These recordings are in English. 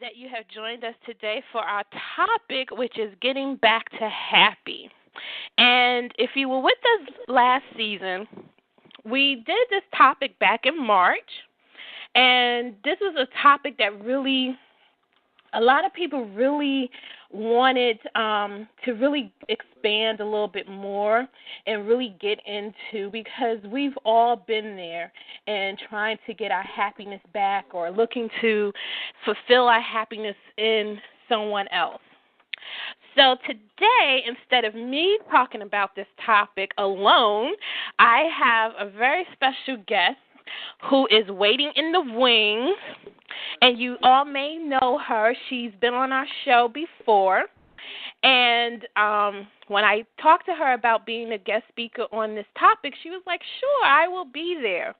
that you have joined us today for our topic, which is getting back to happy. And if you were with us last season, we did this topic back in March, and this was a topic that really a lot of people really wanted to really expand a little bit more and really get into, because we've all been there and trying to get our happiness back or looking to fulfill our happiness in someone else. So today, instead of me talking about this topic alone, I have a very special guest who is waiting in the wings, and you all may know her. She's been on our show before, and when I talked to her about being a guest speaker on this topic, she was like, sure, I will be there.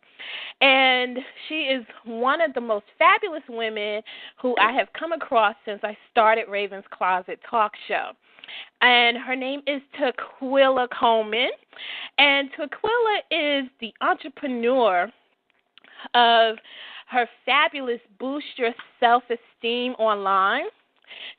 And she is one of the most fabulous women who I have come across since I started Raven's Closet Talk Show. And her name is Tequila Coleman. And Tequila is the entrepreneur of her fabulous Boost Your Self-esteem online.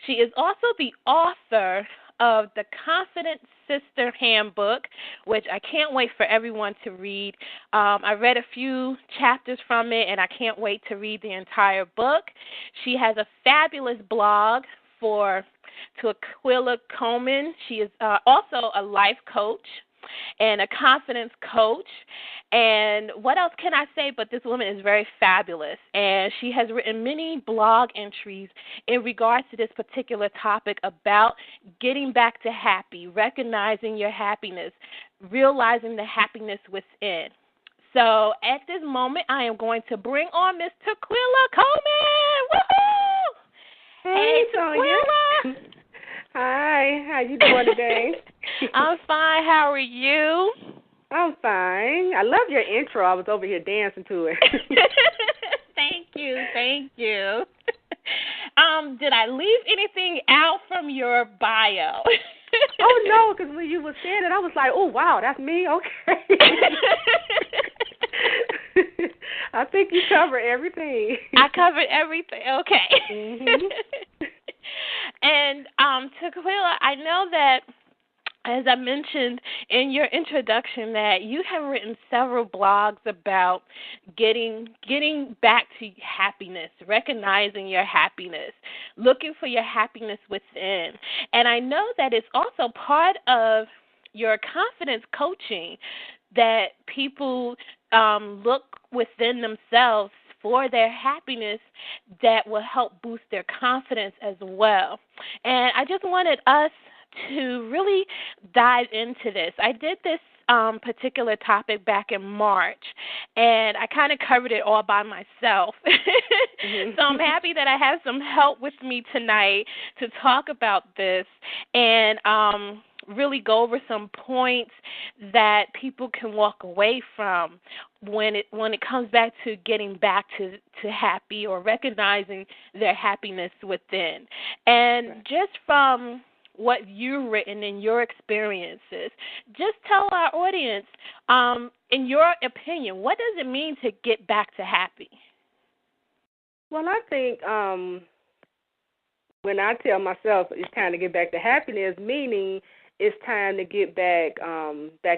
She is also the author of the Confident Sister Handbook, which I can't wait for everyone to read. I read a few chapters from it, and I can't wait to read the entire book. She has a fabulous blog for Tequila Coleman. She is also a life coach and a confidence coach. And what else can I say but this woman is very fabulous. And she has written many blog entries in regards to this particular topic about getting back to happy, recognizing your happiness, realizing the happiness within. So at this moment, I am going to bring on Miss Tequila Coleman. Woohoo! Hey, Tequila. Hi, how you doing today? I'm fine. How are you? I'm fine. I love your intro. I was over here dancing to it. Thank you. Did I leave anything out from your bio? Oh, no, because when you were saying it, I was like, oh, wow, that's me? Okay. I think you covered everything. I covered everything. Okay. Mm-hmm. And Tequila, I know that, as I mentioned in your introduction, that you have written several blogs about getting back to happiness, recognizing your happiness, looking for your happiness within. And I know that it's also part of your confidence coaching that people look within themselves for their happiness that will help boost their confidence as well. And I just wanted us to really dive into this. I did this particular topic back in March, and I kind of covered it all by myself. Mm-hmm. So I'm happy that I have some help with me tonight to talk about this and really go over some points that people can walk away from when it comes back to getting back to happy or recognizing their happiness within. And just from what you've written in your experiences, just tell our audience, in your opinion, what does it mean to get back to happy? Well, I think when I tell myself it's time to get back to happiness, meaning it's time to get back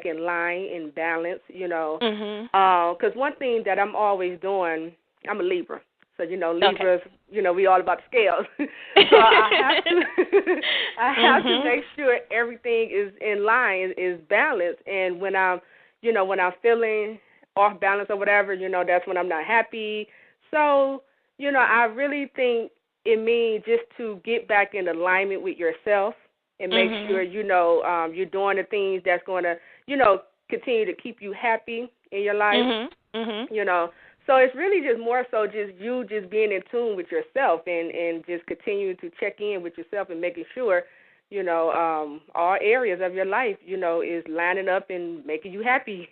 in line, in balance, Because one thing that I'm always doing, I'm a Libra. So, Libras, okay. We all about the scales. So I have to make sure everything is in line, is balanced. And when I'm feeling off balance or whatever, that's when I'm not happy. So, I really think it means just to get back in alignment with yourself and make sure, you're doing the things that's going to, continue to keep you happy in your life, So it's really just more so just you just being in tune with yourself and just continue to check in with yourself and making sure, all areas of your life, is lining up and making you happy.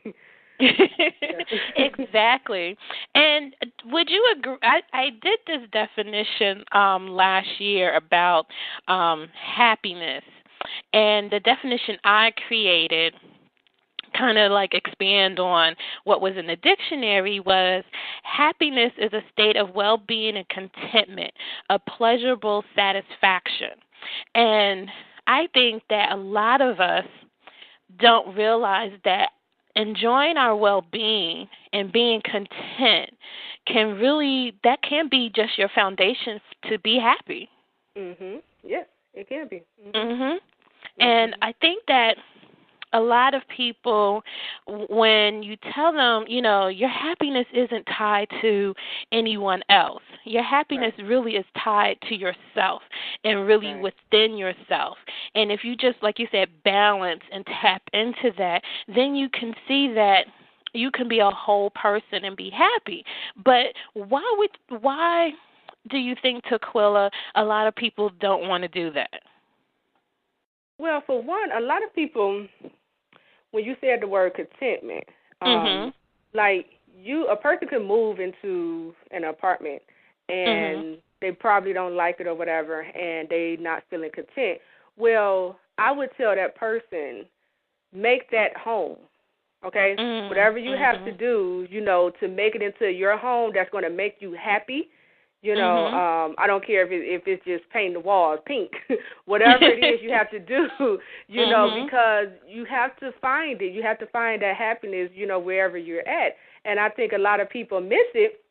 Exactly. And would you agree? I did this definition last year about happiness, and the definition I created kind of like expand on what was in the dictionary was happiness is a state of well-being and contentment, a pleasurable satisfaction. And I think that a lot of us don't realize that enjoying our well-being and being content that can be just your foundation to be happy. Yes, it can be. And I think that a lot of people, when you tell them, your happiness isn't tied to anyone else. Your happiness really is tied to yourself and really within yourself. And if you just, like you said, balance and tap into that, then you can see that you can be a whole person and be happy. But why do you think, Tequila, a lot of people don't want to do that? Well, for one, a lot of people, when you said the word contentment, like a person could move into an apartment and they probably don't like it or whatever, and they not feeling content. Well, I would tell that person, make that home. Okay? Whatever you have to do, to make it into your home that's going to make you happy. I don't care if it's just painting the walls pink. Whatever it is you have to do, because you have to find it. You have to find that happiness, wherever you're at. And I think a lot of people miss it,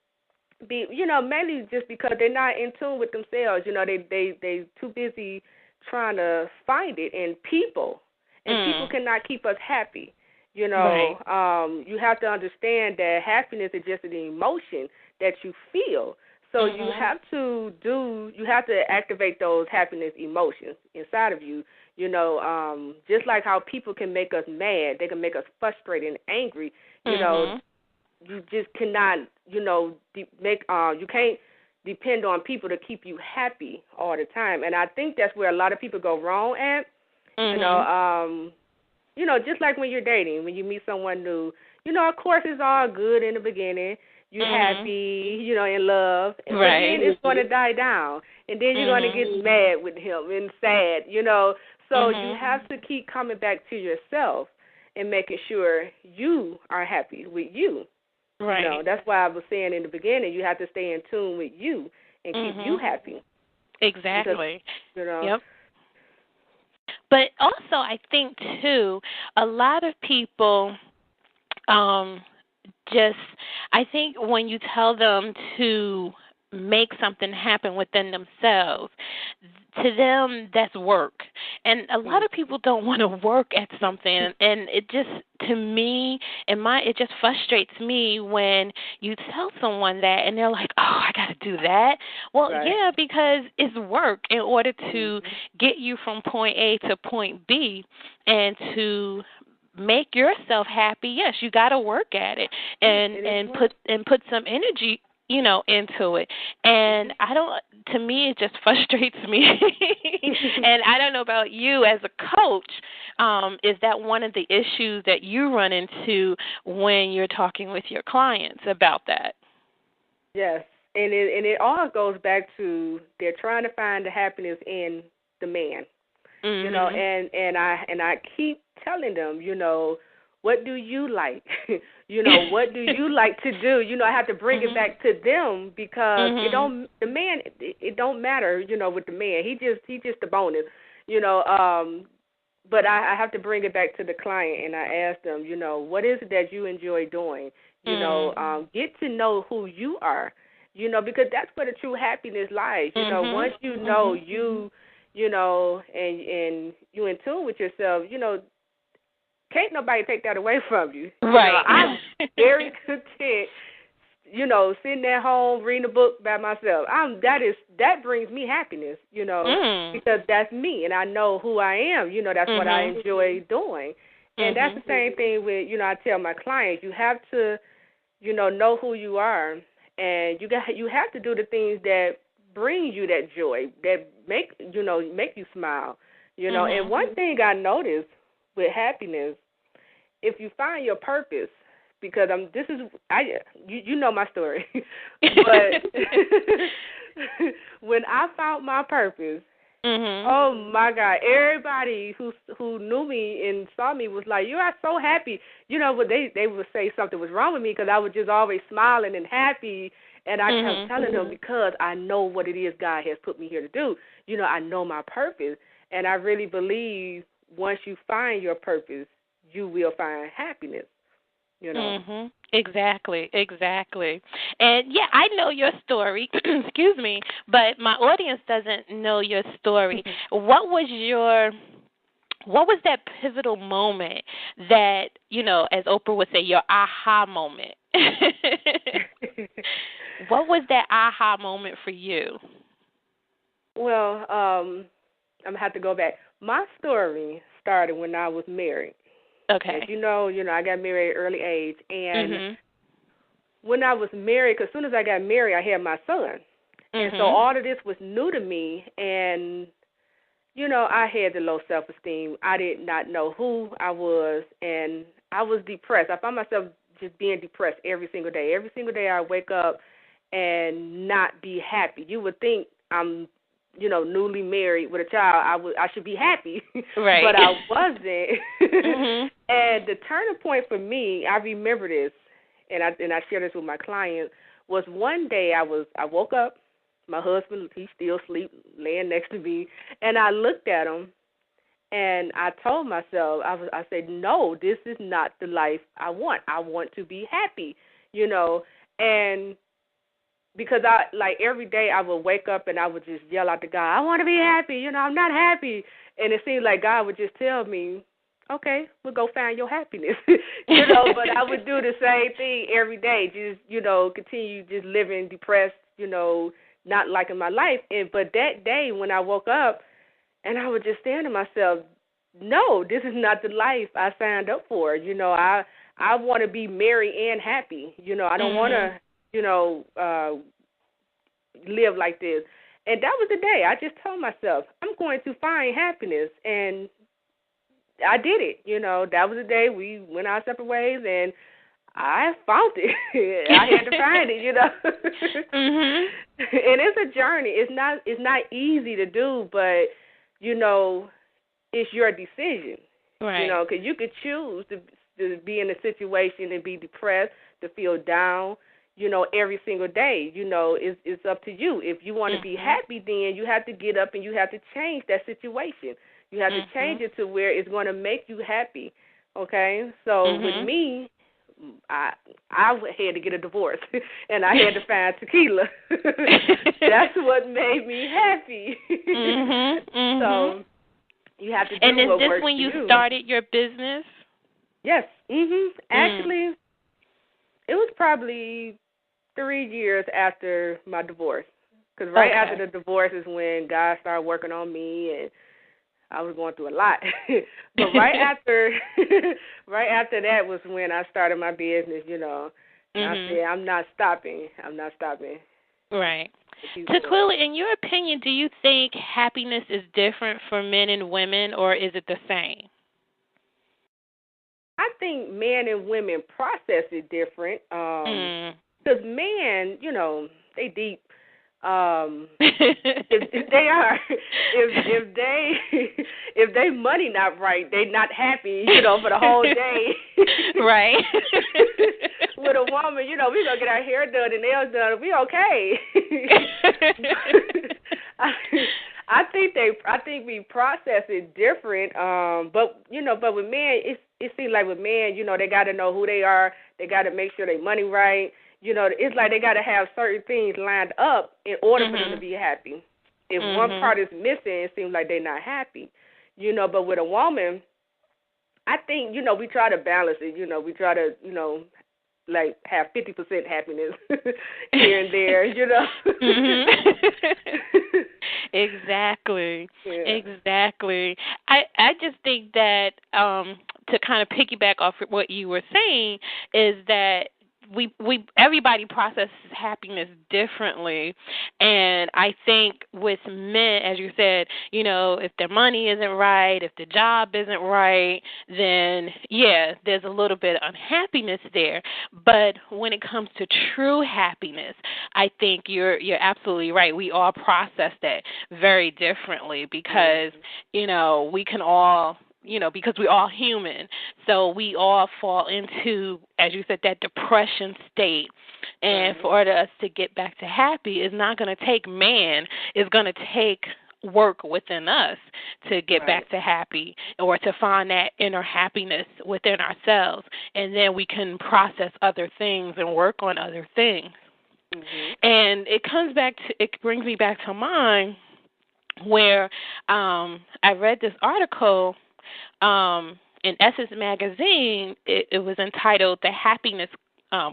mainly just because they're not in tune with themselves. They too busy trying to find it in people. And people cannot keep us happy. You have to understand that happiness is just an emotion that you feel. So you have to activate those happiness emotions inside of you. Just like how people can make us mad, they can make us frustrated and angry. You just cannot, you can't depend on people to keep you happy all the time. And I think that's where a lot of people go wrong at. Just like when you're dating, when you meet someone new, of course it's all good in the beginning. You're happy, in love, and then it's going to die down, and then you're going to get mad with him and sad, So you have to keep coming back to yourself and making sure you are happy with you. Right. That's why I was saying in the beginning, you have to stay in tune with you and keep you happy. Exactly. Because, Yep. But also, I think too, a lot of people, I think when you tell them to make something happen within themselves, to them that's work. And a lot of people don't want to work at something, and it just, to me, it just frustrates me when you tell someone that and they're like, oh, I got to do that. Well, yeah, because it's work in order to get you from point A to point B and to make yourself happy. Yes, you got to work at it and put some energy, into it. And to me, it just frustrates me. And I don't know about you as a coach, is that one of the issues that you run into when you're talking with your clients about that? Yes, and it all goes back to they're trying to find the happiness in the man. And I keep telling them, what do you like? What do you like to do? I have to bring it back to them because it don't matter, with the man. He just the bonus, but I have to bring it back to the client and I ask them, what is it that you enjoy doing? Get to know who you are, because that's where the true happiness lies. Once you know you, and you in tune with yourself, can't nobody take that away from you. Right. I'm very content, sitting at home reading a book by myself. That brings me happiness, because that's me and I know who I am. That's what I enjoy doing. And that's the same thing with, I tell my clients, you have to, know who you are, and you have to do the things that bring you that joy, that make you smile, And one thing I noticed with happiness, if you find your purpose, because you know my story, but when I found my purpose, Mhm. Oh my God! Everybody who knew me and saw me was like, "You are so happy." But they would say something was wrong with me because I was just always smiling and happy, and I kept Mhm. telling them because I know what it is God has put me here to do. I know my purpose, and I really believe once you find your purpose, you will find happiness. Mhm. Exactly. Exactly. And yeah, I know your story. Excuse me, but my audience doesn't know your story. What was that pivotal moment that, as Oprah would say, your aha moment? What was that aha moment for you? Well, I'm gonna have to go back. My story started when I was married. As Okay. I got married at an early age, and Mhm. when I was married, because as soon as I got married, I had my son, and so Mhm. all of this was new to me, and I had the low self-esteem. I did not know who I was, and I was depressed. I found myself just being depressed every single day. Every single day I wake up and not be happy. You would think I'm, newly married with a child. I should be happy, Right. but I wasn't. Mhm. And the turning point for me, I remember this, and I share this with my clients, was one day I woke up. My husband, he still asleep, laying next to me, and I looked at him, and I told myself, I said, no, this is not the life I want. I want to be happy, and because every day I would wake up and I would just yell out to God, I want to be happy, I'm not happy, and it seemed like God would just tell me, okay, we'll go find your happiness, but I would do the same thing every day, just continue just living depressed, not liking my life, but that day when I woke up, and I was just saying to myself, no, this is not the life I signed up for. I want to be merry and happy. I don't want Mhm. to, live like this. And that was the day I just told myself, I'm going to find happiness. And I did it. That was the day we went our separate ways, and I found it. I had to find it, Mhm. And it's a journey. It's not easy to do, but it's your decision. Right. Because you could choose to be in a situation and be depressed, to feel down, every single day. It's up to you. If you want to be Mhm. happy, then you have to get up and you have to change that situation. You have to change Mhm. it to where it's going to make you happy. Okay? So with Mhm. me, I had to get a divorce, and I had to find tequila. That's what made me happy. Mhm. Mhm. So you have to And do is what this works when for you you. started your business? Yes. Mm. Actually, it was probably 3 years after my divorce. Because right after Okay. the divorce is when God started working on me, and I was going through a lot. But right after, right after that was when I started my business. And I Mhm. said, I'm not stopping. I'm not stopping. Right. I keep going. Taquilla, in your opinion, do you think happiness is different for men and women, or is it the same? I think men and women process it different. Mm. Because men, they deep. If they are, if they if they money not right, they not happy, for the whole day. Right. With a woman, we gonna get our hair done and nails done. We okay. I, I think we process it different. But with men, it seems like with men, they got to know who they are. They got to make sure they money right. It's like they got to have certain things lined up in order for them to Mhm. be happy. If one Mhm. part is missing, it seems like they're not happy. But with a woman, I think, we try to balance it. We try to, like have 50% happiness here and there. Mhm. Exactly. Yeah. Exactly. I just think that to kind of piggyback off what you were saying is that everybody processes happiness differently, and I think with men, as you said, if their money isn't right, if the job isn't right, then yeah, there's a little bit of unhappiness there. But when it comes to true happiness, I think you're absolutely right. We all process that very differently because we can all, because we're all human. So we all fall into, as you said, that depression state. And for us to get back to happy is not going to take man. It's going to take work within us to get back to happy or to find that inner happiness within ourselves. And then we can process other things and work on other things. And it brings me back to mind where I read this article in Essence magazine. It was entitled "The Happiness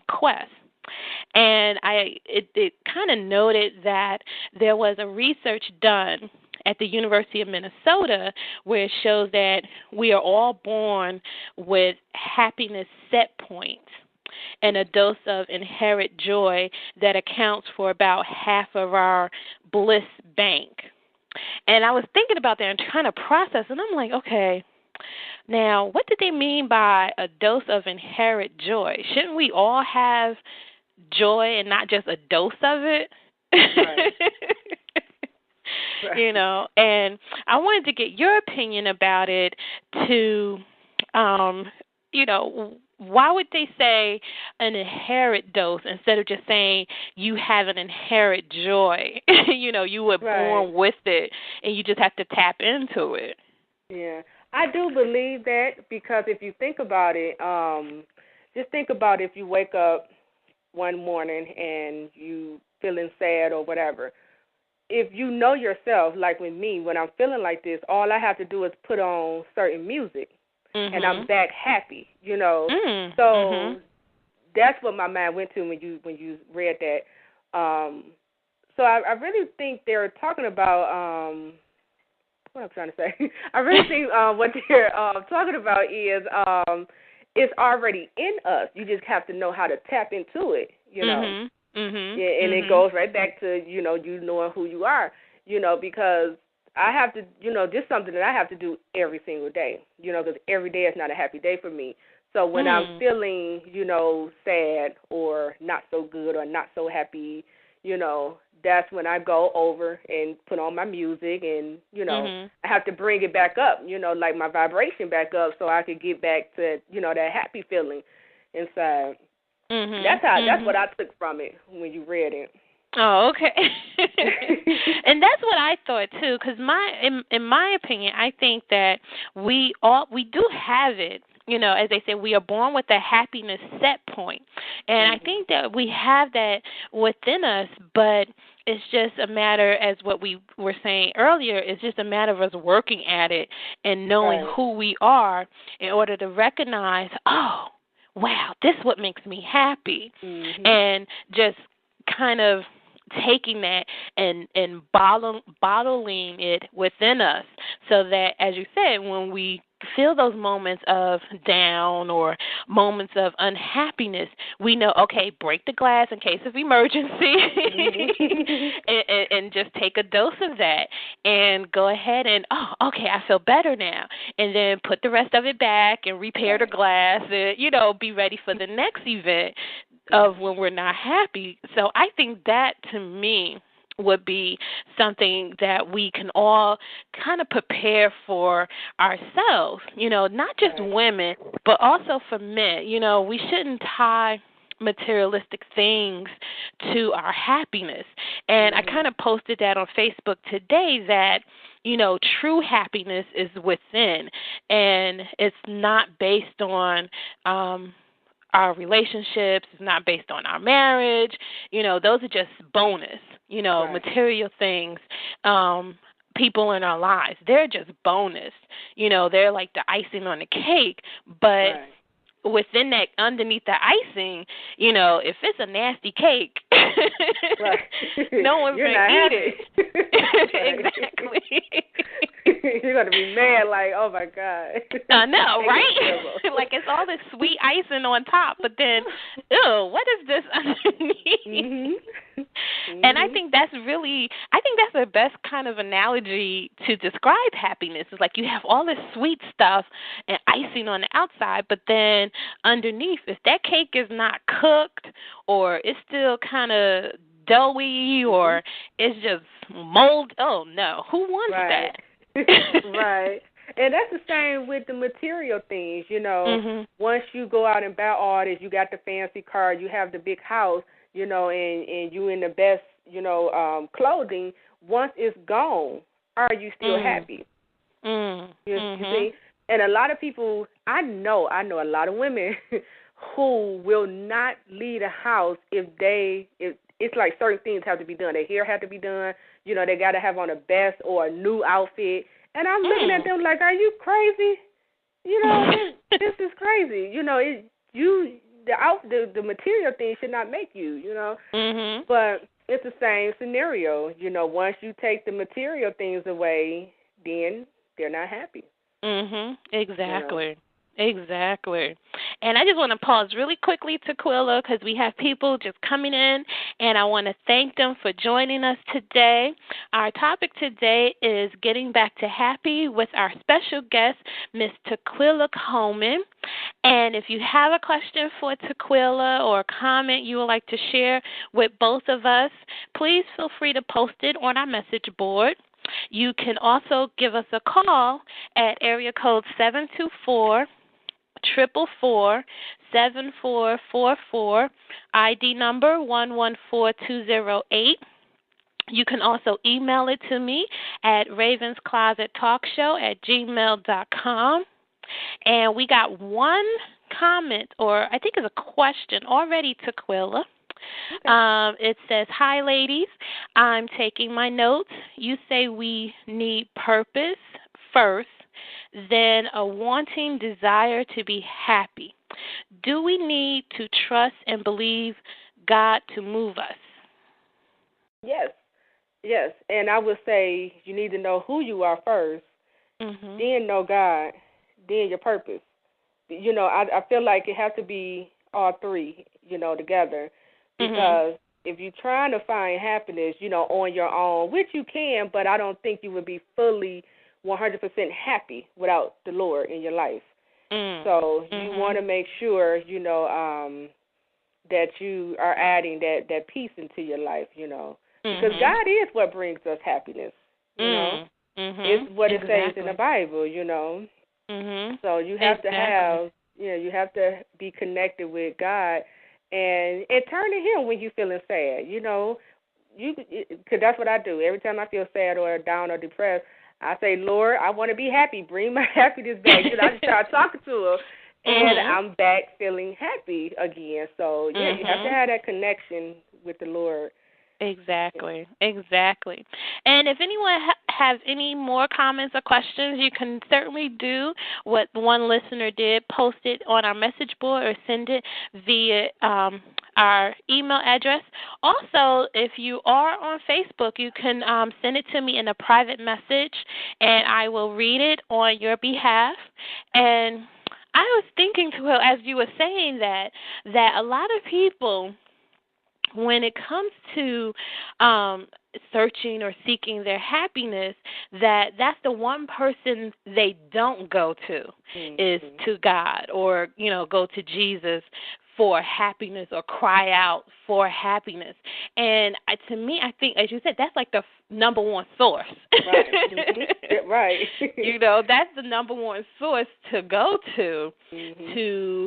Quest," and it kind of noted that there was a research done at the University of Minnesota where it shows that we are all born with happiness set points and a dose of inherent joy that accounts for about half of our bliss bank. And I was thinking about that and trying to process, and I'm like, okay, now what did they mean by a dose of inherent joy? Shouldn't we all have joy and not just a dose of it? And I wanted to get your opinion about it to, why would they say an inherent dose instead of just saying you have an inherent joy? You were born with it, and you just have to tap into it. Yeah, I do believe that because if you think about it, just think about if you wake up one morning and you feeling sad or whatever. If you know yourself, like with me, when I'm feeling like this, all I have to do is put on certain music. And I'm back happy, So that's what my mind went to when you read that. So I really think they're talking about what I'm trying to say. I really think what they're talking about is it's already in us. You just have to know how to tap into it, Yeah, and it goes right back to you knowing who you are, because I have to, just something that I have to do every single day, because every day is not a happy day for me. So when I'm feeling, sad or not so good or not so happy, that's when I go over and put on my music and, I have to bring it back up, like my vibration back up so I could get back to, that happy feeling inside. That's what I took from it when you read it. Oh, okay. And that's what I thought too, because in my opinion, I think that we do have it. As they say, we are born with a happiness set point, and I think that we have that within us. But it's just a matter, as what we were saying earlier, it's just a matter of us working at it and knowing who we are in order to recognize, oh, wow, this is what makes me happy, and just kind of taking that and bottling it within us so that, as you said, when we feel those moments of down or moments of unhappiness, we know, okay, break the glass in case of emergency and just take a dose of that and go ahead and, oh, okay, I feel better now. And then put the rest of it back and repair the glass and, be ready for the next event of when we're not happy. So I think that, to me, would be something that we can all kind of prepare for ourselves, not just women, but also for men. We shouldn't tie materialistic things to our happiness. And I kind of posted that on Facebook today that, true happiness is within, and it's not based on our relationships, it's not based on our marriage. Those are just bonus, material things, people in our lives. They're just bonus. They're like the icing on the cake. But within that, underneath the ing, if it's a nasty cake, no one's going to eat it. Exactly. You're going to be mad like, oh, my God. I know, right? Like it's all this sweet icing on top, but then, ew, what is this underneath? Mm-hmm. And I think that's the best kind of analogy to describe happiness. It's like you have all this sweet stuff and icing on the outside, but then underneath, if that cake is not cooked or it's still kind of doughy or it's just mold, oh no, who wants that? Right. And that's the same with the material things, Once you go out and buy all this, you got the fancy car, you have the big house, and you in the best, clothing, once it's gone, are you still happy? You see? And a lot of people, I know a lot of women who will not leave the house if it's like certain things have to be done. Their hair have to be done. They got to have on a best or a new outfit. And I'm looking at them like, are you crazy? This is crazy. The material thing should not make you, But it's the same scenario. Once you take the material things away, then they're not happy. Exactly. Exactly. And I just want to pause really quickly to Quilla because we have people just coming in, and I want to thank them for joining us today. Our topic today is getting back to happy with our special guest, Miss Taquilla Coleman. And if you have a question for Taquilla or a comment you would like to share with both of us, please feel free to post it on our message board. You can also give us a call at area code 724-444-7444, ID number 114208. You can also email it to me at ravensclosettalkshow@gmail.com. And we got one comment, or I think it's a question already to Quilla. Okay. It says, "Hi, ladies. I'm taking my notes. You say we need purpose first, then a wanting desire to be happy. Do we need to trust and believe God to move us?" Yes. And I would say you need to know who you are first, then know God, then your purpose. I feel like it has to be all three, together. Because if you're trying to find happiness, on your own, which you can, but I don't think you would be fully 100% happy without the Lord in your life. So you want to make sure, that you are adding that peace into your life, Because God is what brings us happiness, It's what it says in the Bible, So you have to have, you have to be connected with God. And turn to Him when you're feeling sad, because that's what I do. Every time I feel sad or down or depressed, I say, Lord, I want to be happy. Bring my happiness back. I just start talking to Him, and I'm back feeling happy again. So, you have to have that connection with the Lord. Exactly. And if anyone has any more comments or questions, you can certainly do what one listener did, post it on our message board or send it via our email address. Also, if you are on Facebook, you can send it to me in a private message, and I will read it on your behalf. And I was thinking, as you were saying that a lot of people, when it comes to searching or seeking their happiness, that's the one person they don't go to is to God or, go to Jesus for happiness or cry out for happiness. And to me, I think, as you said, that's like the number one source. Right. Right. That's the number one source to go to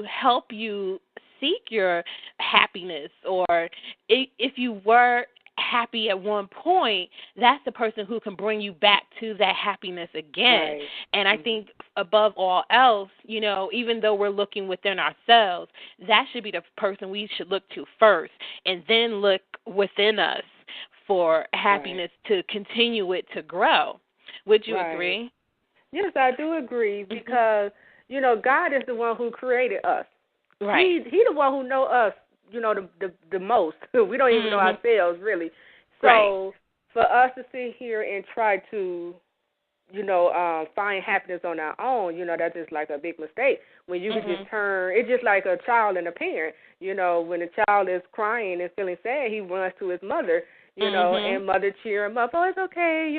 help you seek your happiness, or if you were happy at one point, that's the person who can bring you back to that happiness again. Right. And I think above all else, even though we're looking within ourselves, that should be the person we should look to first, and then look within us for happiness to continue it to grow. Would you agree? Yes, I do agree, because, God is the one who created us. Right. He the one who know us, the most. We don't even know ourselves, really. So for us to sit here and try to find happiness on our own, that's just like a big mistake. When you can just it's just like a child and a parent. When a child is crying and feeling sad, he runs to his mother, and mother cheer him up. Oh, it's okay,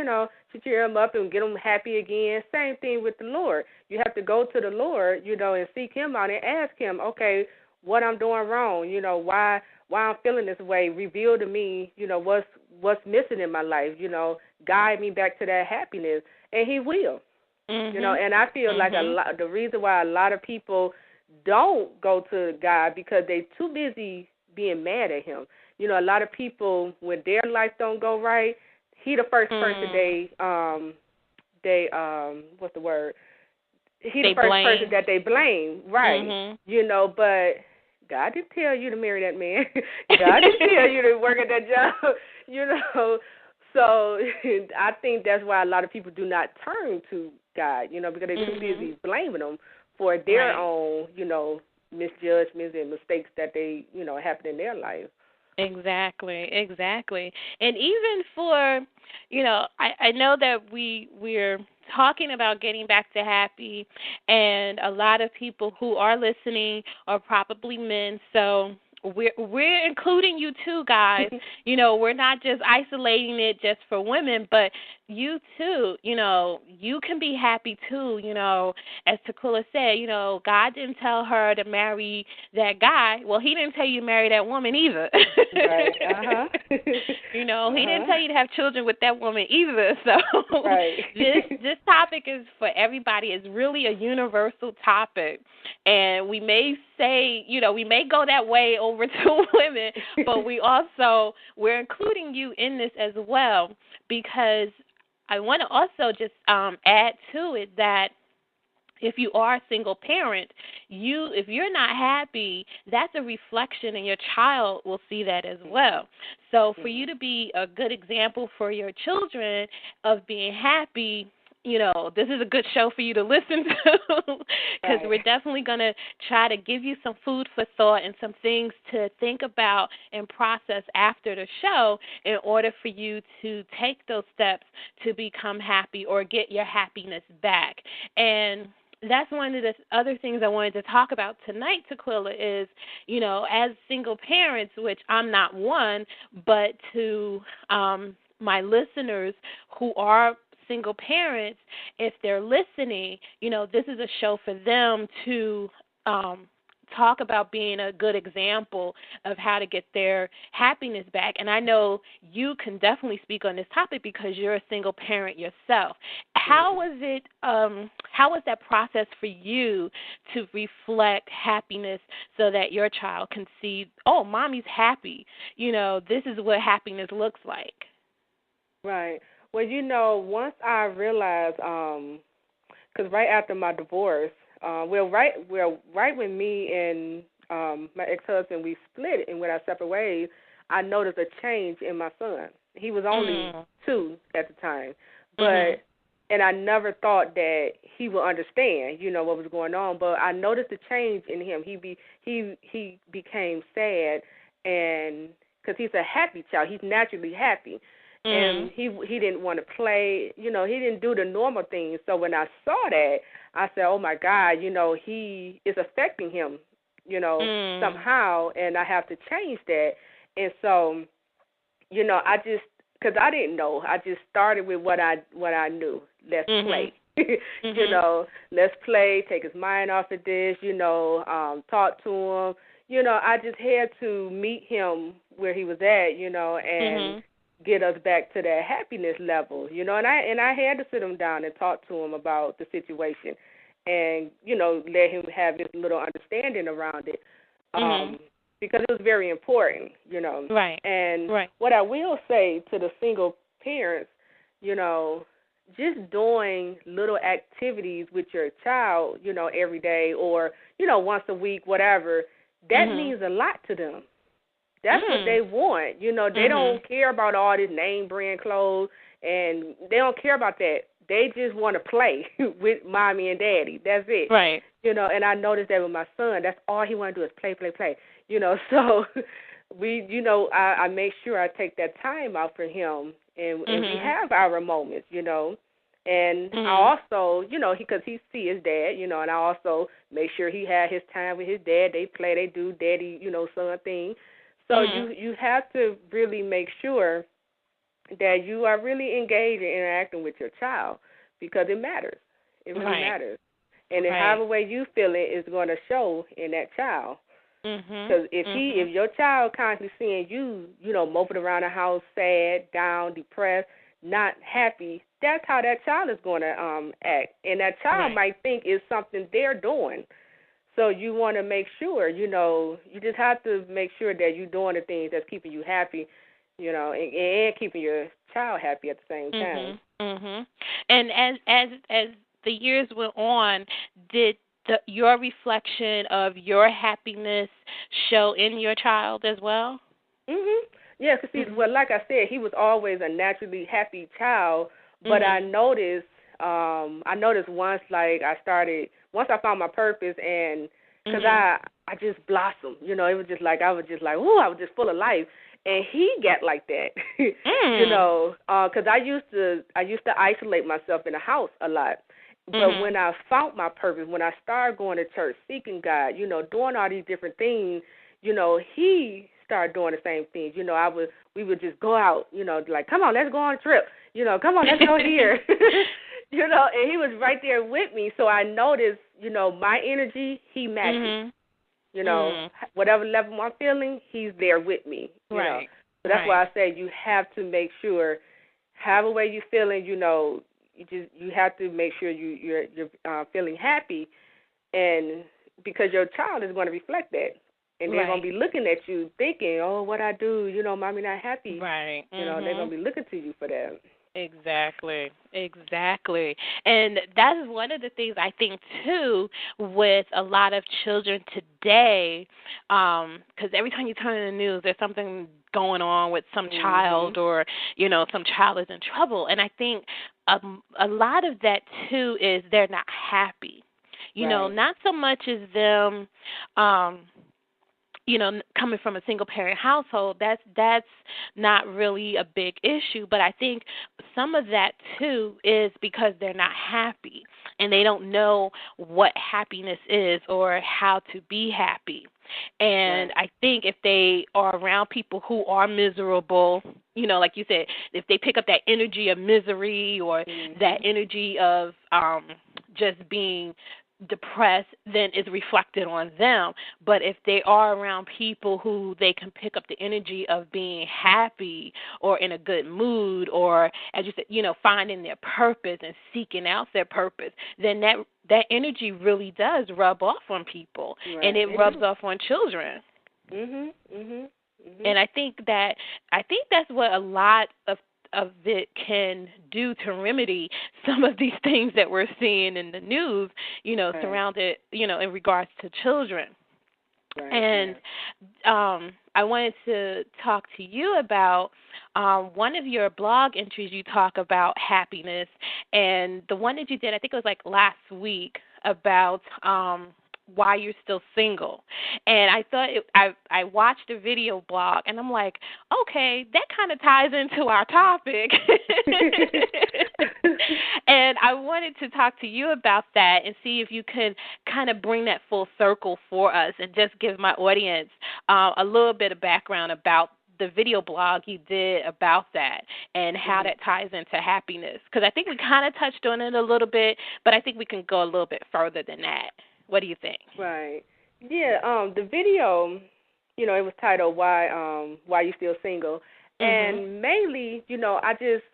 to cheer him up and get him happy again. Same thing with the Lord. You have to go to the Lord, and seek him out and ask him, okay, what I'm doing wrong, why I'm feeling this way. Reveal to me, what's missing in my life, guide me back to that happiness, and he will. And I feel like the reason why a lot of people don't go to God because they're too busy being mad at him. A lot of people, when their life don't go right, he the first person what's the word? He the first person that they blame, right? But God didn't tell you to marry that man. God didn't tell you to work at that job, So I think that's why a lot of people do not turn to God, because they're too busy blaming him for their own, misjudgments and mistakes that they, happen in their life. Exactly. And even for, I know that we're talking about getting back to happy, and a lot of people who are listening are probably men, so we're including you too, guys. We're not just isolating it just for women, but you too. You can be happy too. As Tequila said, God didn't tell her to marry that guy. Well, he didn't tell you to marry that woman either. Right. He didn't tell you to have children with that woman either. So this topic is for everybody. It's really a universal topic, and we may say, we may go that way over to women, but we're including you in this as well, because I want to also just add to it that if you are a single parent, if you're not happy, that's a reflection, and your child will see that as well. So for you to be a good example for your children of being happy, this is a good show for you to listen to, because we're definitely going to try to give you some food for thought and some things to think about and process after the show in order for you to take those steps to become happy or get your happiness back. And that's one of the other things I wanted to talk about tonight, Tequila, is, as single parents, which I'm not one, but to my listeners who are single parents, if they're listening, this is a show for them to talk about being a good example of how to get their happiness back. And I know you can definitely speak on this topic because you're a single parent yourself. How was that process for you to reflect happiness so that your child can see, oh, mommy's happy. This is what happiness looks like. Right. Well, once I realized, because right after my divorce, right when me and my ex-husband, we split and went our separate ways, I noticed a change in my son. He was only 2 at the time, but and I never thought that he would understand, what was going on. But I noticed a change in him. He became sad, and because he's a happy child, he's naturally happy. And he didn't want to play, he didn't do the normal things. So when I saw that, I said, oh, my God, he is affecting him, somehow, and I have to change that. And so, because I didn't know, I just started with what I knew. Let's play. Let's play, take his mind off of this, talk to him. I just had to meet him where he was at, and get us back to that happiness level, and I had to sit him down and talk to him about the situation, and let him have his little understanding around it, because it was very important, Right. And what I will say to the single parents, just doing little activities with your child, every day or once a week, whatever, that means a lot to them. That's what they want. They don't care about all this name brand clothes, and they don't care about that. They just want to play with mommy and daddy. That's it. Right. And I noticed that with my son. That's all he want to do is play. So I make sure I take that time out for him, and we have our moments, and And I also, because he see his dad, and I also make sure he had his time with his dad. They play, they do daddy, son thing. So you have to really make sure that you are really engaged and interacting with your child because it matters. It really matters. And in however way you feel it is going to show in that child. Because if your child constantly seeing you, moping around the house, sad, down, depressed, not happy, that's how that child is going to act. And that child might think it's something they're doing. So you want to make sure, you just have to make sure that you're doing the things that's keeping you happy, and keeping your child happy at the same time. And as the years went on, did your reflection of your happiness show in your child as well? Yeah, because well, like I said, he was always a naturally happy child. But I noticed once, like once I found my purpose, and because I just blossomed, it was just like I was just like, ooh, I was just full of life. And he got like that, because I used to isolate myself in the house a lot. But when I found my purpose, when I started going to church, seeking God, doing all these different things, he started doing the same things. We would just go out, like, come on, let's go on a trip. Come on, let's go here. And he was right there with me. So I noticed, my energy, he matches. Whatever level I'm feeling, he's there with me. You know. So that's why I say you have to make sure, however way you're feeling, you have to make sure you're feeling happy, and because your child is going to reflect that, and they're going to be looking at you thinking, oh, what I do, mommy not happy. They're going to be looking to you for that. Exactly. And that is one of the things I think, too, with a lot of children today, because every time you turn on the news, there's something going on with some child or, some child is in trouble. And I think a lot of that, too, is they're not happy. Not so much as them coming from a single-parent household, that's not really a big issue. But I think some of that, too, is because they're not happy, and they don't know what happiness is or how to be happy. And I think if they are around people who are miserable, like you said, if they pick up that energy of misery or that energy of just being depressed, then it's reflected on them. But if they are around people who they can pick up the energy of being happy or in a good mood, or, as you said, finding their purpose and seeking out their purpose, then that energy really does rub off on people, and it rubs off on children. And I think that's what a lot of it can do to remedy some of these things that we're seeing in the news, surrounded, in regards to children. And I wanted to talk to you about one of your blog entries. You talk about happiness, and the one that you did, I think it was like last week, about why you're still single. And I thought I watched the video blog, and I'm like, okay, that kind of ties into our topic. And I wanted to talk to you about that and see if you could kind of bring that full circle for us and just give my audience a little bit of background about the video blog you did about that and how that ties into happiness. Because I think we kind of touched on it a little bit, but I think we can go a little bit further than that. What do you think? Right. Yeah, the video, it was titled Why You Still Single. And mainly, I just,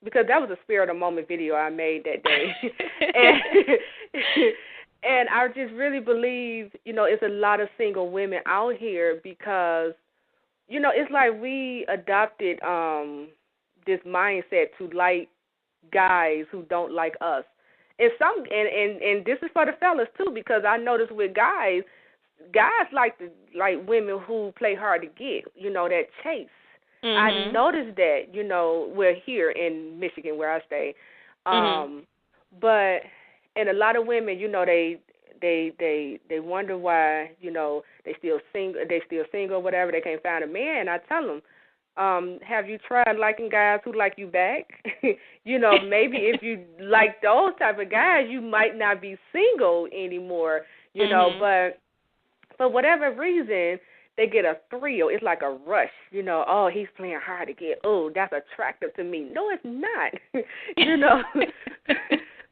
because that was a spirit of the moment video I made that day. and I just really believe, it's a lot of single women out here because, it's like we adopted this mindset to like guys who don't like us. And this is for the fellas too, because I noticed with guys like women who play hard to get, that chase. I noticed that, we're here in Michigan where I stay. But and a lot of women, they wonder why, they still single, whatever, they can't find a man. I tell them, have you tried liking guys who like you back? Maybe if you like those type of guys, you might not be single anymore, but for whatever reason, they get a thrill. It's like a rush, oh, he's playing hard to get. Oh, that's attractive to me. No, it's not.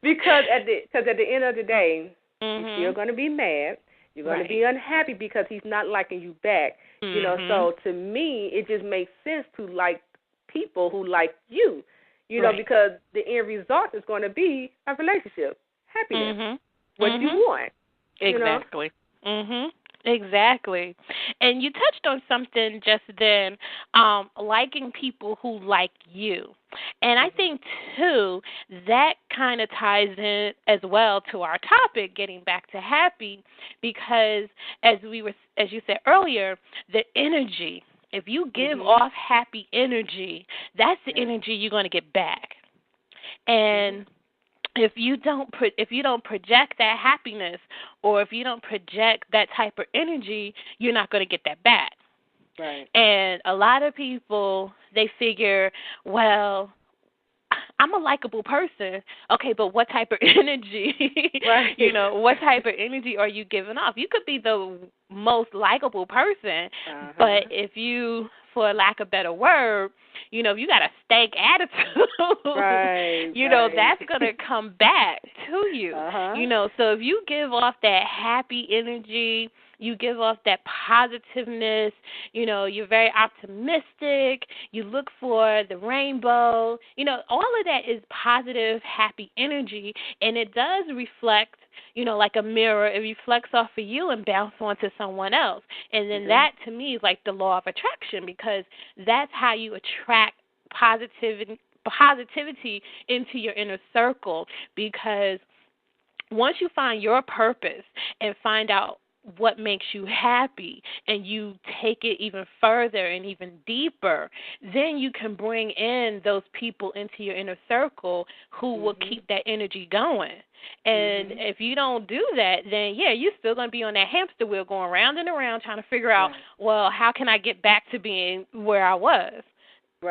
because at the end of the day, you're still going to be mad. You're going to be unhappy because he's not liking you back. So to me, it just makes sense to like people who like you, because the end result is going to be a relationship, happiness, what you want. Exactly. Exactly. And you touched on something just then, liking people who like you. And I think, too, that kind of ties in as well to our topic, getting back to happy, because as you said earlier, the energy, if you give off happy energy, that's the energy you're going to get back. And if you don't project that happiness, or if you don't project that type of energy, you're not going to get that back. Right. And a lot of people, they figure, well, I'm a likable person. Okay, but what type of energy, what type of energy are you giving off? You could be the most likable person, but if you, for lack of a better word, if you got a stank attitude, that's going to come back to you. So if you give off that happy energy, you give off that positiveness, you're very optimistic, you look for the rainbow, all of that is positive, happy energy, and it does reflect, like a mirror. It reflects off of you and bounce onto someone else. And then that, to me, is like the law of attraction, because that's how you attract positivity into your inner circle, because once you find your purpose and find out what makes you happy, and you take it even further and even deeper, then you can bring in those people into your inner circle who will keep that energy going. And if you don't do that, then, you're still going to be on that hamster wheel going round and around trying to figure out, well, how can I get back to being where I was?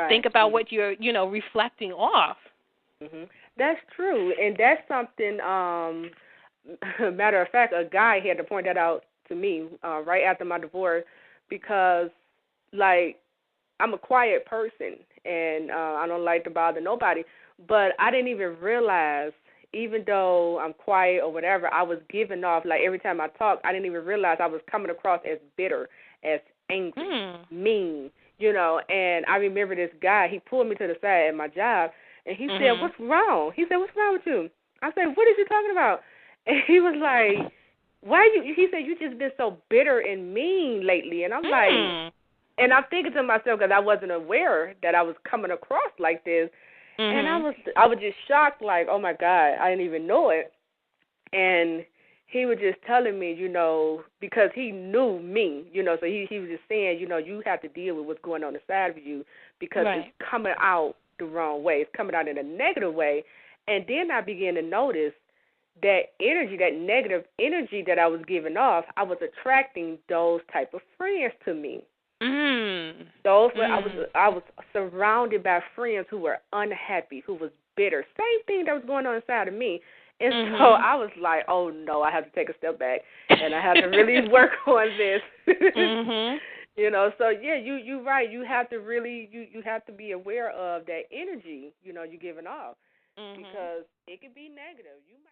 Think about what you're, reflecting off. That's true, and that's something, matter of fact, a guy had to point that out to me right after my divorce, because, like, I'm a quiet person, and I don't like to bother nobody, but I didn't even realize, even though I'm quiet or whatever, I was giving off, like, every time I talked, I didn't even realize I was coming across as bitter, as angry, mean, and I remember this guy, he pulled me to the side at my job, and he said, "What's wrong?" He said, "What's wrong with you?" I said, "What are you talking about?" And he was like, he said, "You just been so bitter and mean lately." And I'm like, and I'm thinking to myself, because I wasn't aware that I was coming across like this. And I was just shocked, like, oh my God, I didn't even know it. And he was just telling me, because he knew me, so he was just saying, you have to deal with what's going on inside of you, because it's coming out the wrong way. It's coming out in a negative way. And then I began to notice that energy, that negative energy that I was giving off, I was attracting those type of friends to me. Those were, I was surrounded by friends who were unhappy, who was bitter. Same thing that was going on inside of me. And so I was like, oh no, I have to take a step back, and I have to really work on this. So you're right. You have to really, you have to be aware of that energy, you're giving off, because it can be negative. You might